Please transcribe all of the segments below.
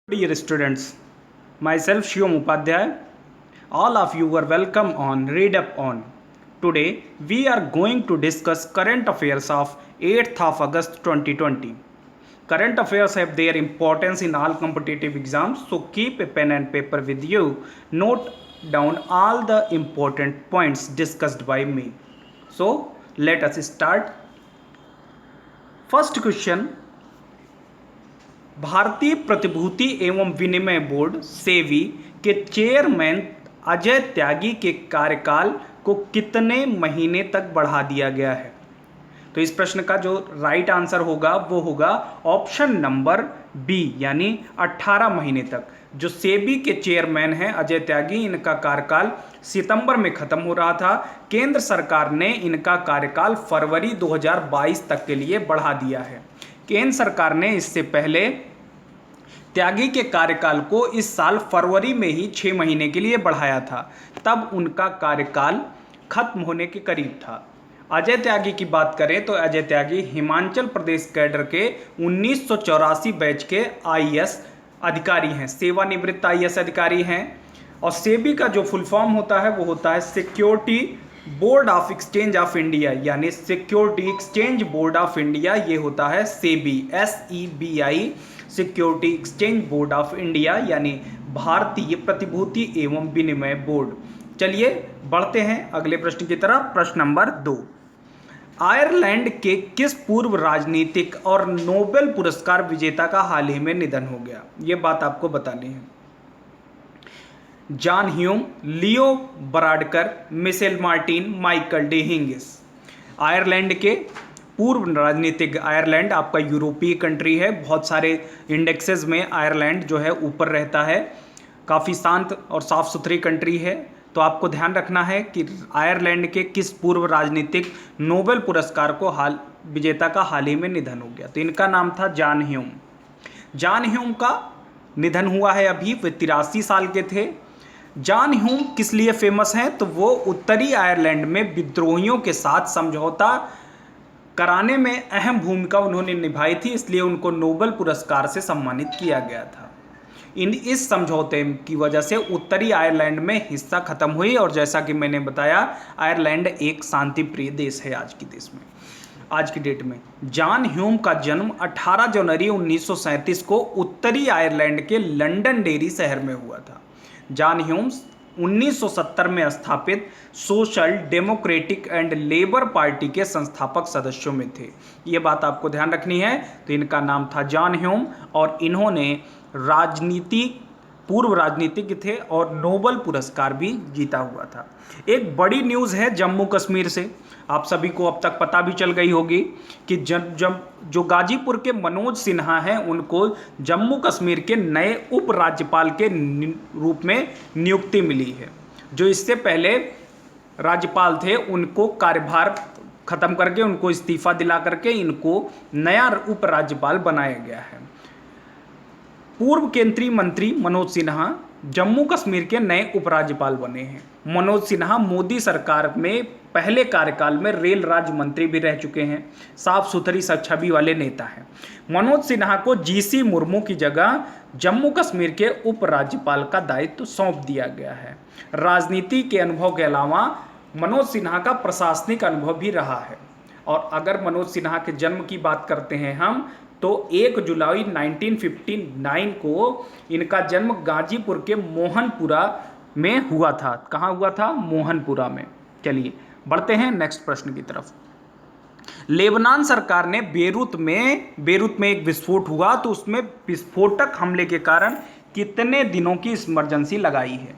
Dear students, myself Shivam Upadhyay, all of you are welcome on Read Up On. Today we are going to discuss current affairs of 8th of August 2020. Current affairs have their importance in all competitive exams, so keep a pen and paper with you. Note down all the important points discussed by me. So let us start. First question, भारतीय प्रतिभूति एवं विनिमय board SEBI के chairman Ajay Tyagi के कार्यकाल को कितने महीने तक बढ़ा दिया गया है? तो इस प्रश्न का जो राइट आंसर होगा वो होगा ऑप्शन नंबर बी, यानी 18 महीने तक। जो सेबी के चेयरमैन हैं अजय त्यागी, इनका कार्यकाल सितंबर में खत्म हो रहा था। केंद्र सरकार ने इनका कार्यकाल फरवरी 2022 तक के लिए बढ़ा दिया है। केंद्र सरकार ने इससे पहले त्यागी के कार्यकाल को इस साल फरवरी में ही 6 महीने के लिए बढ़ाया था, तब उनका कार्यकाल खत्म होने के करीब था। अजय त्यागी की बात करें तो अजय त्यागी हिमाचल प्रदेश कैडर के 1984 बैच के आईएएस अधिकारी हैं, सेवानिवृत्त आईएएस अधिकारी हैं। और सेबी का जो फुल फॉर्म होता है वो होता है security board of exchange of India, यानी security exchange board of India, ये होता है SEBI, SEBI, security exchange board of India, यानी भारतीय प्रतिभूति एवं विनिमय बोर्ड। चलिए बढ़ते हैं अगले प्रश्न की तरफ। प्रश्न नंबर 2, आयरलैंड के किस पूर्व राजनीतिक और नोबेल पुरस्कार विजेता का हाल ही में निधन हो गया? ये बात आपको बतानी है। John Hume, Leo Varadkar, Micheal Martin, Michael D हिंगिस। आयरलैंड के पूर्व राजनीतिक, आयरलैंड आपका यूरोपीय कंट्री है, बहुत सारे इंडेक्सेस में आयरलैंड जो है ऊपर रहता है, काफ़ी शांत और साफ़ सुथरी कंट्री है। तो आपको ध्यान रखना है कि आयरलैंड के किस पूर्व राजनीतिक नोबेल पुरस्कार को विजेता का हाल ही में निधन हो गया? तो इनका नाम था जॉन ह्यूम। जॉन ह्यूम का निधन हुआ है अभी, वे 83 साल के थे। जॉन ह्यूम किस लिए फेमस हैं? तो वो उत्तरी आयरलैंड में विद्रोहियों के साथ समझौता कराने में अहम भूमिका उन्होंने निभाई थी, इसलिए उनको नोबेल पुरस्कार से सम्मानित किया गया था। इस समझौते की वजह से उत्तरी आयरलैंड में हिस्सा खत्म हुई, और जैसा कि मैंने बताया आयरलैंड एक शांति प्रिय देश है आज की डेट में। जॉन ह्यूम का जन्म 18 जनवरी 1937 को उत्तरी आयरलैंड के लंडनडेरी शहर में हुआ था। जॉन ह्यूम 1970 में स्थापित social democratic and labour party के संस्थापक सदस्यों में थे। ये बात आपको ध्यान रखनी है। तो इनका नाम था जॉन ह्यूम, और इन्होंने पूर्व राजनीतिक थे और नोबेल पुरस्कार भी जीता हुआ था। एक बड़ी न्यूज़ है जम्मू कश्मीर से, आप सभी को अब तक पता भी चल गई होगी कि जो गाजीपुर के मनोज सिन्हा हैं, उनको जम्मू कश्मीर के नए उपराज्यपाल के रूप में नियुक्ति मिली है। जो इससे पहले राज्यपाल थे, उनको कार्यभार खत्म करके, उनको इस्तीफा दिला करके इनको नया उपराज्यपाल बनाया गया है। पूर्व केंद्रीय मंत्री मनोज सिन्हा जम्मू कश्मीर के नए उपराज्यपाल बने हैं। मनोज सिन्हा मोदी सरकार में पहले कार्यकाल में रेल राज्य मंत्री भी रह चुके हैं, साफ सुथरी छवि वाले नेता हैं। मनोज सिन्हा को GC मुर्मू की जगह जम्मू कश्मीर के उपराज्यपाल का दायित्व सौंप दिया गया है। राजनीति के अनुभव के अलावा मनोज सिन्हा का प्रशासनिक अनुभव भी रहा है। और अगर मनोज सिन्हा के जन्म की बात करते हैं हम, तो 1 जुलाई 1959 को इनका जन्म गाजीपुर के मोहनपुरा में हुआ था। कहाँ हुआ था? मोहनपुरा में। चलिए बढ़ते हैं नेक्स्ट प्रश्न की तरफ। लेबनान सरकार ने बेरूत में एक विस्फोट हुआ, तो उसमें विस्फोटक हमले के कारण कितने दिनों की इमरजेंसी लगाई है?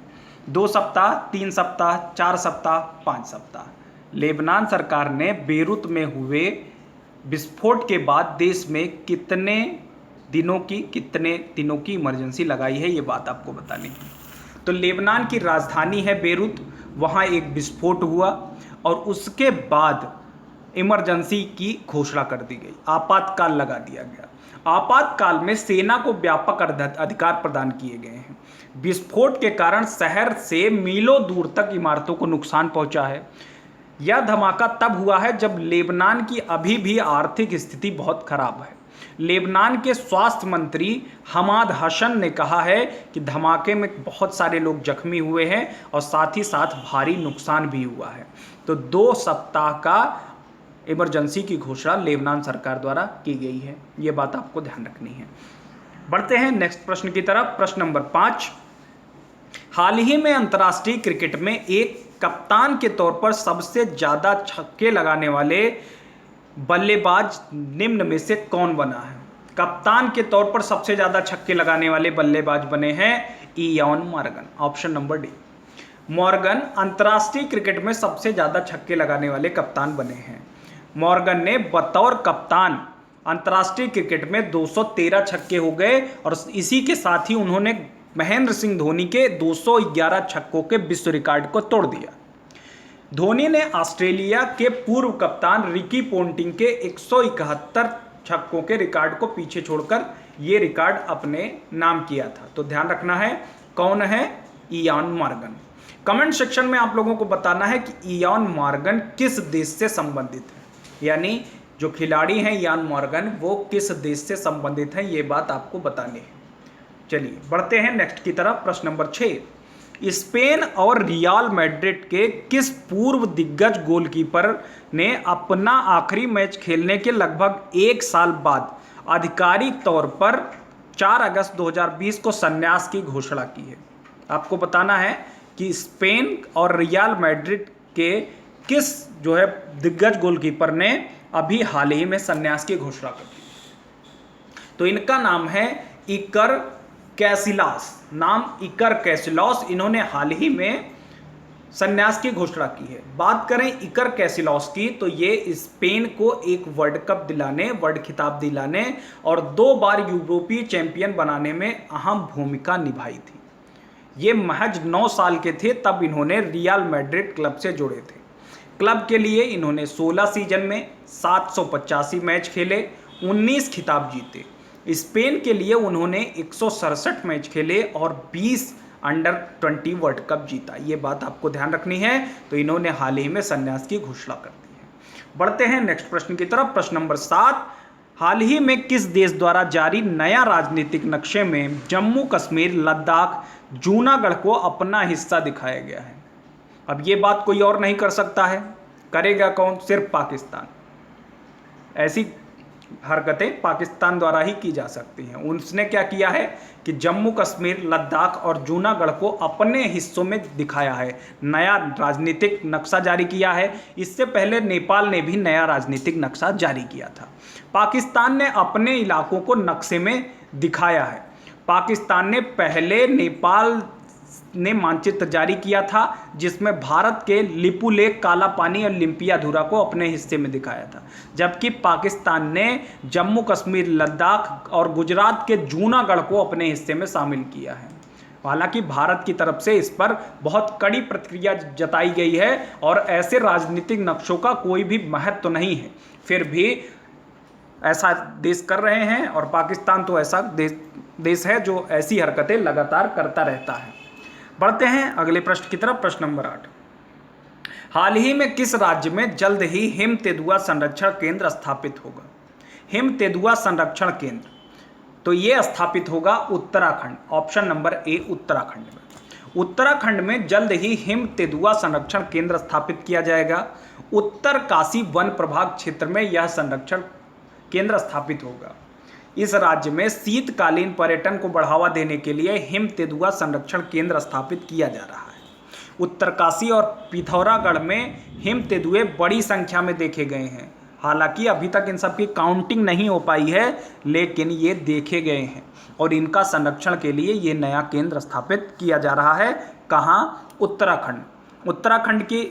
2 सप्ताह, 3 सप्ताह, 4 सप्ताह, 5 सप्ताह। लेबनान सरकार ने बेरूत में हुए विस्फोट के बाद देश में कितने दिनों की इमरजेंसी लगाई है, ये बात आपको बतानी है। तो लेबनान की राजधानी है बेरूत, वहाँ एक विस्फोट हुआ और उसके बाद इमरजेंसी की घोषणा कर दी गई, आपातकाल लगा दिया गया। आपातकाल में सेना को व्यापक अधिकार प्रदान किए गए हैं। विस्फोट के कारण शहर से मीलों दूर तक इमारतों को नुकसान पहुंचा है। यह धमाका तब हुआ है जब लेबनान की अभी भी आर्थिक स्थिति बहुत खराब है। लेबनान के स्वास्थ्य मंत्री हमाद हसन ने कहा है कि धमाके में बहुत सारे लोग जख्मी हुए हैं और साथ ही साथ भारी नुकसान भी हुआ है। तो 2 सप्ताह का इमरजेंसी की घोषणा लेबनान सरकार द्वारा की गई है। ये बात आपको ध्यान रखनी है। बढ़ते हैं नेक्स्ट प्रश्न की तरफ। प्रश्न नंबर 5, हाल ही में अंतर्राष्ट्रीय क्रिकेट में एक कप्तान के तौर पर सबसे ज्यादा छक्के लगाने वाले बल्लेबाज निम्न में से कौन बना है? कप्तान के तौर पर सबसे ज्यादा छक्के लगाने वाले बल्लेबाज बने हैं Ian Morgan. Option number D. Morgan अंतर्राष्ट्रीय क्रिकेट में सबसे ज्यादा छक्के लगाने वाले कप्तान बने हैं। मॉर्गन ने बतौर कप्तान अंतर्राष्ट्रीय क्रिकेट में 213 छक्के हो गए और इसी के साथ ही उन्होंने महेंद्र सिंह धोनी के 211 छक्कों के विश्व रिकॉर्ड को तोड़ दिया। धोनी ने ऑस्ट्रेलिया के पूर्व कप्तान रिकी पोंटिंग के 171 छक्कों के रिकॉर्ड को पीछे छोड़कर यह रिकॉर्ड अपने नाम किया था। तो ध्यान रखना है, कौन है? Ian Morgan. कमेंट सेक्शन में आप लोगों को बताना है कि इयान मॉर्गन किस देश से संबंधित है, यानी जो खिलाड़ी हैं इयान मॉर्गन वो किस देश से संबंधित हैं, ये बात आपको बतानी है। चलिए बढ़ते हैं नेक्स्ट की तरफ। प्रश्न नंबर 6, स्पेन और रियल मैड्रिड के किस पूर्व दिग्गज गोलकीपर ने अपना आखिरी मैच खेलने के लगभग 1 साल बाद आधिकारिक तौर पर 4 अगस्त 2020 को संन्यास की घोषणा की है? आपको बताना है कि स्पेन और रियल मैड्रिड के किस दिग्गज गोलकीपर ने अभी हाल ही में संन्यास की घोषणा कर दी। तो इनका नाम है इकर कैसिलास। नाम इकर कैसिलास। इन्होंने हाल ही में संन्यास की घोषणा की है। बात करें इकर कैसिलास की, तो ये स्पेन को एक वर्ल्ड खिताब दिलाने और 2 बार यूरोपीय चैंपियन बनाने में अहम भूमिका निभाई थी। ये महज 9 साल के थे तब इन्होंने रियल मैड्रिड क्लब से जुड़े थे। क्लब के लिए इन्होंने 16 सीजन में 785 मैच खेले, 19 खिताब जीते। स्पेन के लिए उन्होंने 167 मैच खेले और 20 अंडर 20 वर्ल्ड कप जीता। ये बात आपको ध्यान रखनी है। तो इन्होंने हाल ही में संन्यास की घोषणा कर दी है। बढ़ते हैं नेक्स्ट प्रश्न की तरफ। प्रश्न नंबर 7, हाल ही में किस देश द्वारा जारी नया राजनीतिक नक्शे में जम्मू कश्मीर, लद्दाख, जूनागढ़ को अपना हिस्सा दिखाया गया है? अब ये बात कोई और नहीं कर सकता है। करेगा कौन? सिर्फ पाकिस्तान। ऐसी हरकतें पाकिस्तान द्वारा ही की जा सकती हैं। उसने क्या किया है कि जम्मू कश्मीर, लद्दाख और जूनागढ़ को अपने हिस्सों में दिखाया है, नया राजनीतिक नक्शा जारी किया है। इससे पहले नेपाल ने भी नया राजनीतिक नक्शा जारी किया था। पाकिस्तान ने अपने इलाकों को नक्शे में दिखाया है। पाकिस्तान ने पहले नेपाल ने मानचित्र जारी किया था जिसमें भारत के लिपुलेख, काला पानी और लिम्पियाधुरा को अपने हिस्से में दिखाया था, जबकि पाकिस्तान ने जम्मू कश्मीर, लद्दाख और गुजरात के जूनागढ़ को अपने हिस्से में शामिल किया है। हालांकि भारत की तरफ से इस पर बहुत कड़ी प्रतिक्रिया जताई गई है और ऐसे राजनीतिक नक्शों का कोई भी महत्व तो नहीं है, फिर भी ऐसा देश कर रहे हैं और पाकिस्तान तो ऐसा देश है जो ऐसी हरकतें लगातार करता रहता है। बढ़ते हैं अगले प्रश्न की तरफ। प्रश्न नंबर 8, हाल ही में किस राज्य में जल्द ही हिम तेंदुआ संरक्षण केंद्र स्थापित होगा? हिम तेंदुआ संरक्षण केंद्र, तो ये स्थापित होगा Uttarakhand. Option number A, Uttarakhand में। उत्तराखंड में जल्द ही हिम तेंदुआ संरक्षण केंद्र स्थापित किया जाएगा। उत्तरकाशी वन प्रभाग क्षेत्र में यह संरक्षण केंद्र स्थापित होगा। इस राज्य में शीतकालीन पर्यटन को बढ़ावा देने के लिए हिम तेंदुआ संरक्षण केंद्र स्थापित किया जा रहा है। उत्तरकाशी और पिथौरागढ़ में हिम तेंदुए बड़ी संख्या में देखे गए हैं। हालांकि अभी तक इन सब की काउंटिंग नहीं हो पाई है, लेकिन ये देखे गए हैं और इनका संरक्षण के लिए ये नया केंद्र स्थापित किया जा रहा है। कहाँ? उत्तराखंड। उत्तराखंड की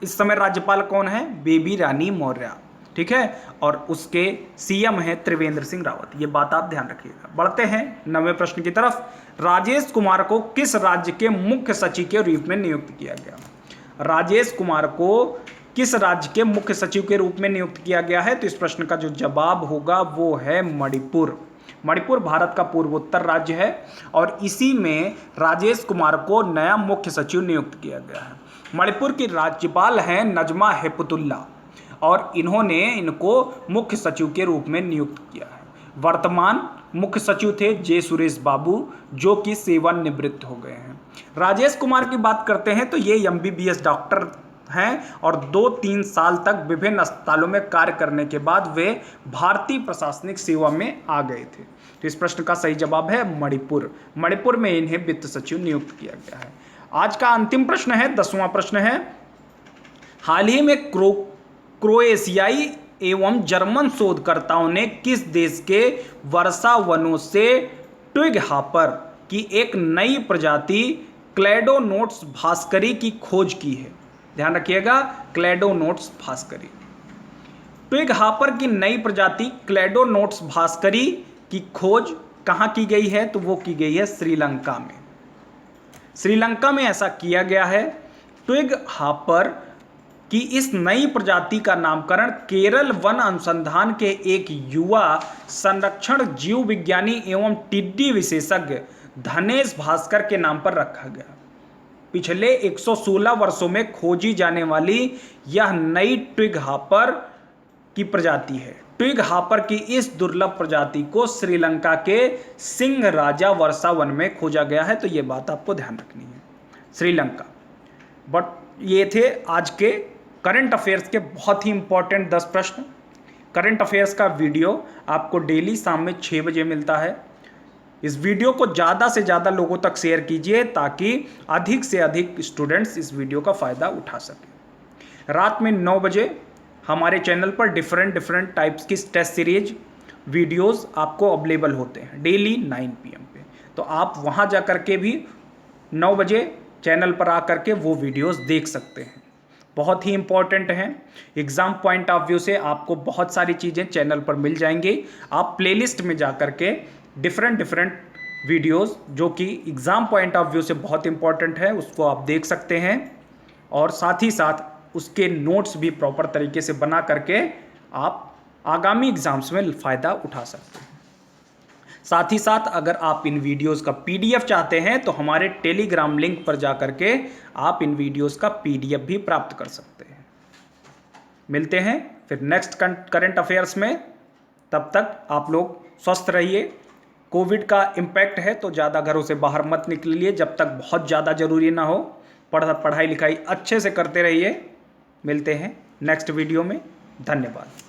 इस समय राज्यपाल कौन है? बेबी रानी मौर्य, ठीक है, और उसके सीएम है त्रिवेंद्र सिंह रावत। ये बात आप ध्यान रखिएगा। बढ़ते हैं 9वें प्रश्न की तरफ। राजेश कुमार को किस राज्य के मुख्य सचिव के रूप में नियुक्त किया गया? राजेश कुमार को किस राज्य के मुख्य सचिव के रूप में नियुक्त किया गया है? तो इस प्रश्न का जो जवाब होगा वो है मणिपुर। मणिपुर भारत का पूर्वोत्तर राज्य है और इसी में राजेश कुमार को नया मुख्य सचिव नियुक्त किया गया है। मणिपुर की राज्यपाल हैं नजमा हेपतुल्ला और इन्होंने इनको मुख्य सचिव के रूप में नियुक्त किया है। वर्तमान मुख्य सचिव थे जे सुरेश बाबू, जो कि सेवानिवृत्त हो गए हैं। राजेश कुमार की बात करते हैं तो ये एमबीबीएस डॉक्टर हैं और 2-3 साल तक विभिन्न अस्पतालों में कार्य करने के बाद वे भारतीय प्रशासनिक सेवा में आ गए थे। तो इस प्रश्न का सही जवाब है मणिपुर। मणिपुर में इन्हें वित्त सचिव नियुक्त किया गया है। आज का अंतिम प्रश्न है, 10वां प्रश्न है, हाल ही में क्रोएशियाई एवं जर्मन शोधकर्ताओं ने किस देश के वर्षा वनों से ट्विग हॉपर की एक नई प्रजाति क्लेडोनोट्स भास्करी की खोज की है? ध्यान रखिएगा, क्लेडोनोट्स भास्करी। ट्विग हॉपर की नई प्रजाति क्लेडोनोट्स भास्करी की खोज कहाँ की गई है? तो वो की गई है श्रीलंका में। श्रीलंका में ऐसा किया गया है। ट्विग हॉपर की इस नई प्रजाति का नामकरण केरल वन अनुसंधान के एक युवा संरक्षण जीव विज्ञानी एवं टिड्डी विशेषज्ञ धनेश भास्कर के नाम पर रखा गया। पिछले 116 वर्षों में खोजी जाने वाली यह नई ट्विग हॉपर की प्रजाति है। ट्विग हॉपर की इस दुर्लभ प्रजाति को श्रीलंका के सिंह राजा वर्षा वन में खोजा गया है। तो ये बात आपको ध्यान रखनी है, श्रीलंका। बट ये थे आज के करंट अफेयर्स के बहुत ही इंपॉर्टेंट 10 प्रश्न। करंट अफेयर्स का वीडियो आपको डेली शाम में 6 बजे मिलता है। इस वीडियो को ज़्यादा से ज़्यादा लोगों तक शेयर कीजिए ताकि अधिक से अधिक स्टूडेंट्स इस वीडियो का फ़ायदा उठा सकें। रात में 9 बजे हमारे चैनल पर डिफरेंट टाइप्स की टेस्ट सीरीज वीडियोस आपको अवेलेबल होते हैं डेली 9 PM पे। तो आप वहाँ जा कर के भी 9 बजे चैनल पर आ कर के वो वीडियोस देख सकते हैं। बहुत ही इंपॉर्टेंट हैं। एग्ज़ाम पॉइंट ऑफ व्यू से आपको बहुत सारी चीज़ें चैनल पर मिल जाएंगी। आप प्लेलिस्ट में जा कर के डिफरेंट वीडियोस जो कि एग्ज़ाम पॉइंट ऑफ व्यू से बहुत इंपॉर्टेंट है उसको आप देख सकते हैं, और साथ ही साथ उसके नोट्स भी प्रॉपर तरीके से बना करके आप आगामी एग्ज़ाम्स में फ़ायदा उठा सकते हैं। साथ ही साथ अगर आप इन वीडियोस का PDF चाहते हैं तो हमारे टेलीग्राम लिंक पर जा करके आप इन वीडियोस का PDF भी प्राप्त कर सकते हैं। मिलते हैं फिर नेक्स्ट करंट अफेयर्स में। तब तक आप लोग स्वस्थ रहिए। कोविड का इम्पैक्ट है तो ज़्यादा घरों से बाहर मत निकलिए जब तक बहुत ज़्यादा ज़रूरी ना हो। पढ़ाई लिखाई अच्छे से करते रहिए। मिलते हैं नेक्स्ट वीडियो में। धन्यवाद।